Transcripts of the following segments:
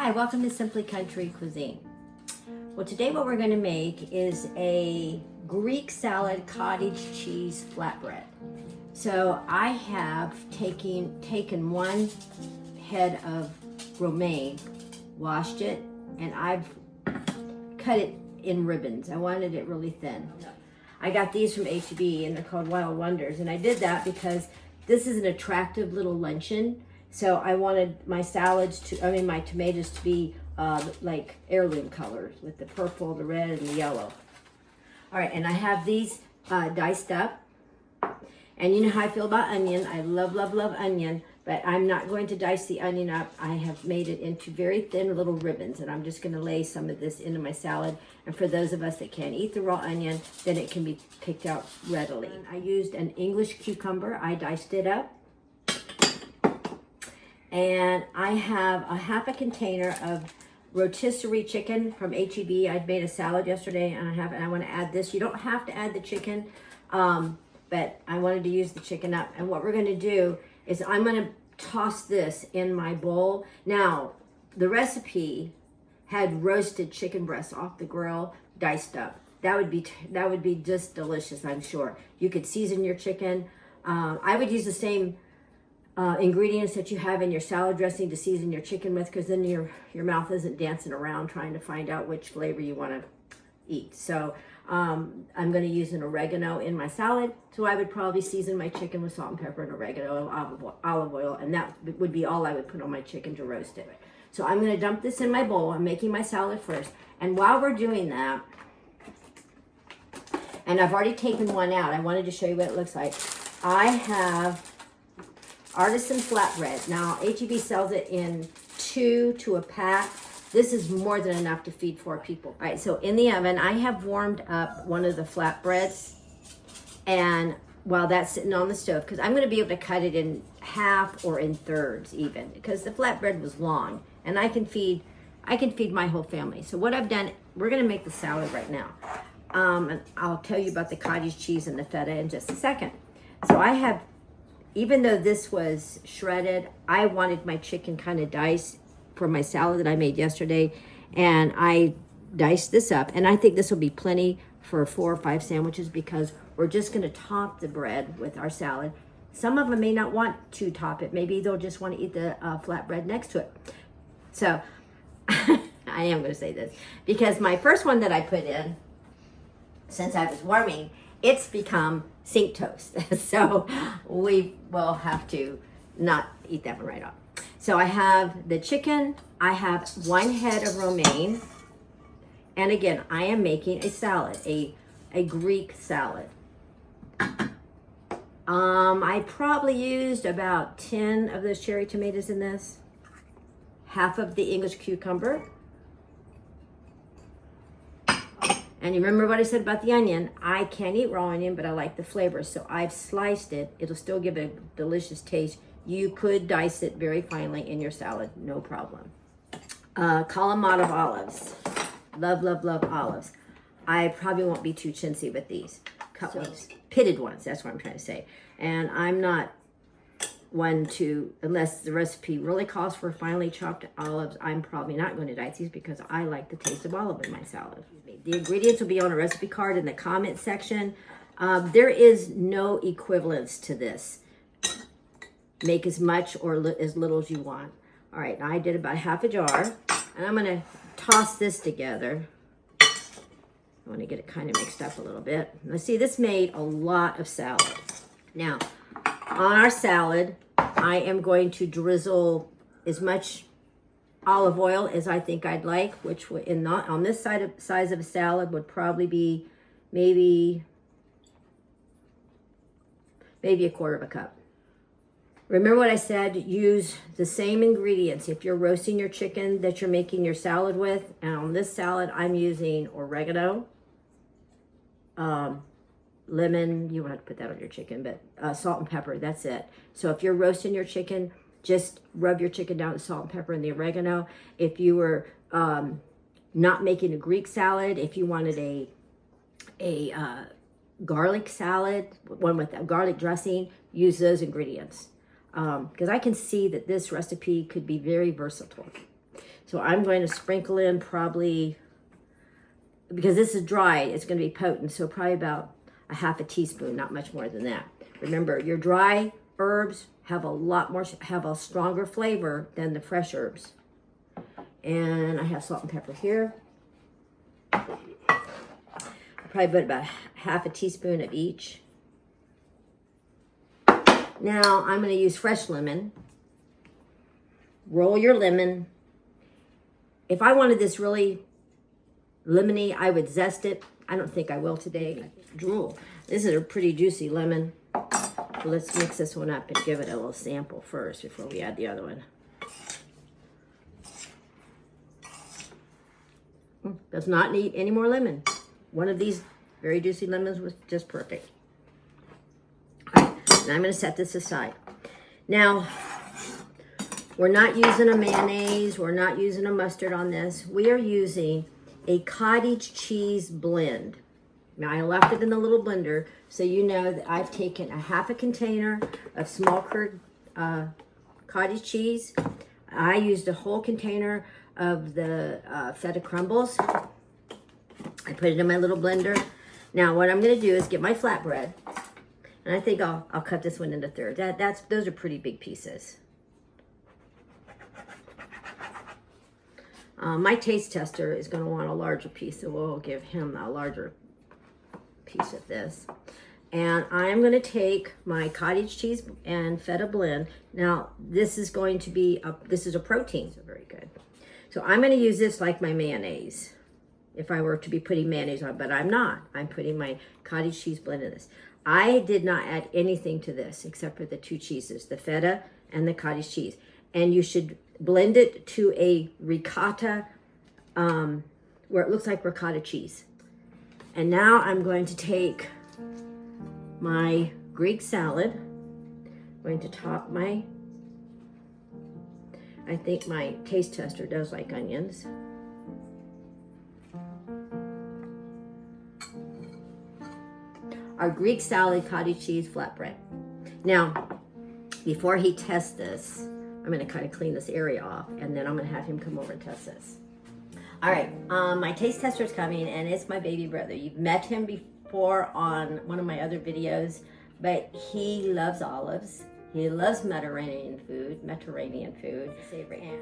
Hi, welcome to Simply Country Cuisine. Well, today what we're going to make is a Greek salad cottage cheese flatbread. So I have taken one head of romaine, washed it, and I've cut it in ribbons. I wanted it really thin. I got these from H-E-B and they're called Wild Wonders, and I did that because this is an attractive little luncheon. So I wanted my my tomatoes to be like heirloom colors with the purple, the red, and the yellow. All right, and I have these diced up. And you know how I feel about onion. I love, love, love onion, but I'm not going to dice the onion up. I have made it into very thin little ribbons, and I'm just gonna lay some of this into my salad. And for those of us that can't eat the raw onion, then it can be picked out readily. I used an English cucumber. I diced it up. And I have a half a container of rotisserie chicken from H-E-B. I made a salad yesterday, and I want to add this. You don't have to add the chicken, but I wanted to use the chicken up. And what we're going to do is I'm going to toss this in my bowl. Now, the recipe had roasted chicken breasts off the grill, diced up. That would be just delicious, I'm sure. You could season your chicken. I would use the same ingredients that you have in your salad dressing to season your chicken with, because then your mouth isn't dancing around trying to find out which flavor you want to eat. So I'm going to use an oregano in my salad. So I would probably season my chicken with salt and pepper and oregano, olive oil, and that would be all I would put on my chicken to roast it. So I'm going to dump this in my bowl. I'm making my salad first. And while we're doing that, and I've already taken one out, I wanted to show you what it looks like. I have artisan flatbread. Now, H-E-B sells it in 2 to a pack. This is more than enough to feed 4 people. All right, so in the oven, I have warmed up one of the flatbreads, and while that's sitting on the stove, because I'm going to be able to cut it in half or in thirds even, because the flatbread was long, and I can feed my whole family. So what I've done, we're going to make the salad right now. And I'll tell you about the cottage cheese and the feta in just a second. So I have, even though this was shredded, I wanted my chicken kind of diced for my salad that I made yesterday, and I diced this up, and I think this will be plenty for 4 or 5 sandwiches, because we're just going to top the bread with our salad. Some of them may not want to top it. Maybe they'll just want to eat the flatbread next to it. So I am going to say this, because my first one that I put in, since I was warming, it's become sink toast. So we will have to not eat that one right off. So I have the chicken, I have 1 head of romaine, and again, I am making a salad, a Greek salad. I probably used about 10 of those cherry tomatoes in this, half of the English cucumber. And you remember what I said about the onion? I can't eat raw onion, but I like the flavor, so I've sliced it. It'll still give it a delicious taste. You could dice it very finely in your salad, no problem. Column of olives. Love, love, love olives. I probably won't be too chintzy with these. Cut ones, pitted ones, that's what I'm trying to say. And I'm not one to, unless the recipe really calls for finely chopped olives, I'm probably not going to dice these, because I like the taste of olive in my salad. The ingredients will be on a recipe card in the comment section. There is no equivalence to this. Make as much or as little as you want. All right, now I did about half a jar, and I'm gonna toss this together. I want to get it kind of mixed up a little bit. Now see, this made a lot of salad. Now, on our salad, I am going to drizzle as much olive oil as I think I'd like, which on this size of a salad would probably be maybe a 1/4 cup. Remember what I said, use the same ingredients. If you're roasting your chicken that you're making your salad with, and on this salad, I'm using oregano, lemon, you won't have to put that on your chicken, but salt and pepper, that's it. So if you're roasting your chicken, just rub your chicken down with salt and pepper and the oregano. If you were not making a Greek salad, if you wanted a garlic salad, one with a garlic dressing, use those ingredients. Because I can see that this recipe could be very versatile. So I'm going to sprinkle in probably, because this is dry, it's going to be potent, so probably about a half a teaspoon, not much more than that. Remember, your dry herbs have a stronger flavor than the fresh herbs. And I have salt and pepper here. I'll probably put about half a teaspoon of each. Now I'm going to use fresh lemon. Roll your lemon. If I wanted this really lemony, I would zest it. I don't think I will today. Drool. This is a pretty juicy lemon. So let's mix this one up and give it a little sample first before we add the other one. Does not need any more lemon. One of these very juicy lemons was just perfect. All right, now I'm going to set this aside. Now, we're not using a mayonnaise. We're not using a mustard on this. We are using a cottage cheese blend. Now, I left it in the little blender, so you know that I've taken a half a container of small curd cottage cheese. I used a whole container of the feta crumbles. I put it in my little blender. Now, what I'm going to do is get my flatbread, and I think I'll cut this one into thirds. Those are pretty big pieces. My taste tester is going to want a larger piece, so we'll give him a larger piece of this. And I'm going to take my cottage cheese and feta blend. Now, this is going to be this is a protein, so very good. So I'm going to use this like my mayonnaise, if I were to be putting mayonnaise on, but I'm not. I'm putting my cottage cheese blend in this. I did not add anything to this except for the two cheeses, the feta and the cottage cheese. And you should blend it to a ricotta, where it looks like ricotta cheese. And now I'm going to take my Greek salad. I'm going to top I think my taste tester does like onions. Our Greek salad cottage cheese flatbread. Now, before he tests this, I'm going to kind of clean this area off, and then I'm going to have him come over and test this. All right, my taste tester is coming, and it's my baby brother. You've met him before on one of my other videos, but he loves olives. He loves Mediterranean food.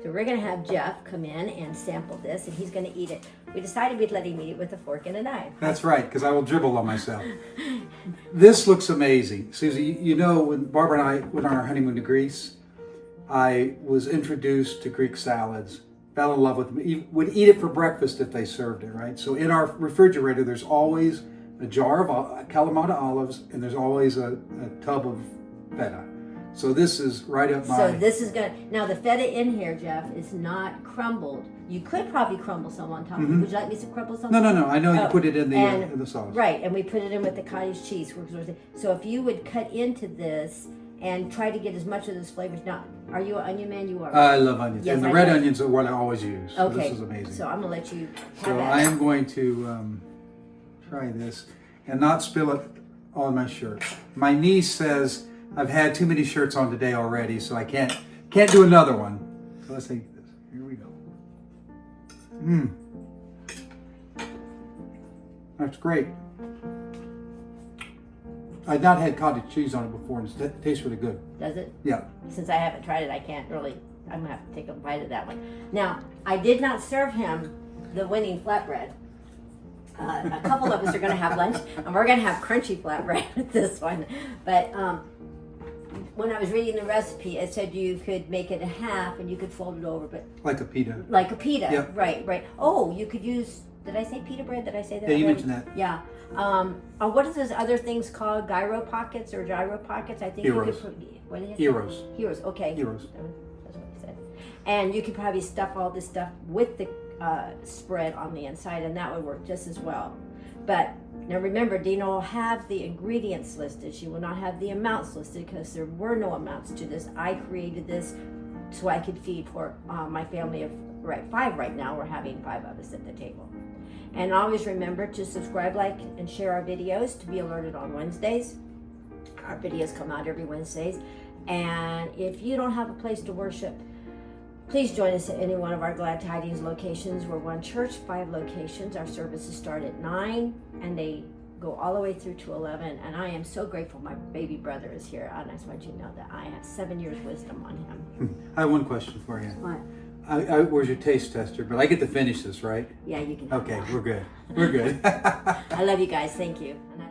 So we're going to have Jeff come in and sample this, and he's going to eat it. We decided we'd let him eat it with a fork and a knife. That's right, because I will dribble on myself. This looks amazing. Susie, you know, when Barbara and I went on our honeymoon to Greece, I was introduced to Greek salads, fell in love with them, would eat it for breakfast if they served it, right? So in our refrigerator, there's always a jar of Kalamata olives, and there's always a tub of feta. So this is right up my... So this is good. Now the feta in here, Jeff, is not crumbled. You could probably crumble some on top. Would you like me to crumble some? No. I know you put it in the sauce. Right, and we put it in with the cottage cheese. So if you would cut into this and try to get as much of those flavors. Now, are you an onion man? You are. I love onions. Yes, and the red onions are what I always use. So okay. This is amazing. So I'm going to let you have So that. I am going to try this and not spill it on my shirt. My niece says I've had too many shirts on today already, so I can't do another one. So let's take this. Here we go. That's great. I've not had cottage cheese on it before, and it tastes really good. Does it? Yeah. Since I haven't tried it, I can't really. I'm gonna have to take a bite of that one. Now, I did not serve him the winning flatbread. A couple of us are going to have lunch, and we're going to have crunchy flatbread with this one. But when I was reading the recipe, it said you could make it in half and you could fold it over, but like a pita. Like a pita, yep. Right. Oh, you could use. Did I say pita bread? Did I say that? Yeah, you mentioned that. Yeah. What are those other things called? Gyro pockets or gyro pockets? I think Gyros. you could put. What is it? Gyros. Gyros. Okay. Gyros. That's what you said. And you could probably stuff all this stuff with the spread on the inside, and that would work just as well. But now remember, Dina will have the ingredients listed. She will not have the amounts listed because there were no amounts to this. I created this so I could feed for my family of 5 right now. We're having 5 of us at the table. And always remember to subscribe, like, and share our videos to be alerted on Wednesdays. Our videos come out every Wednesdays. And if you don't have a place to worship, Please join us at any one of our Glad Tidings locations. We're one church, 5 locations. Our services start at 9 and they go all the way through to 11. And I am so grateful my baby brother is here. And I just want you to know that I have 7 years wisdom on him. I have one question for you. What? Where's your taste tester? But I get to finish this, right? Yeah, you can have Okay, that. we're good. We're good. I love you guys. Thank you. And I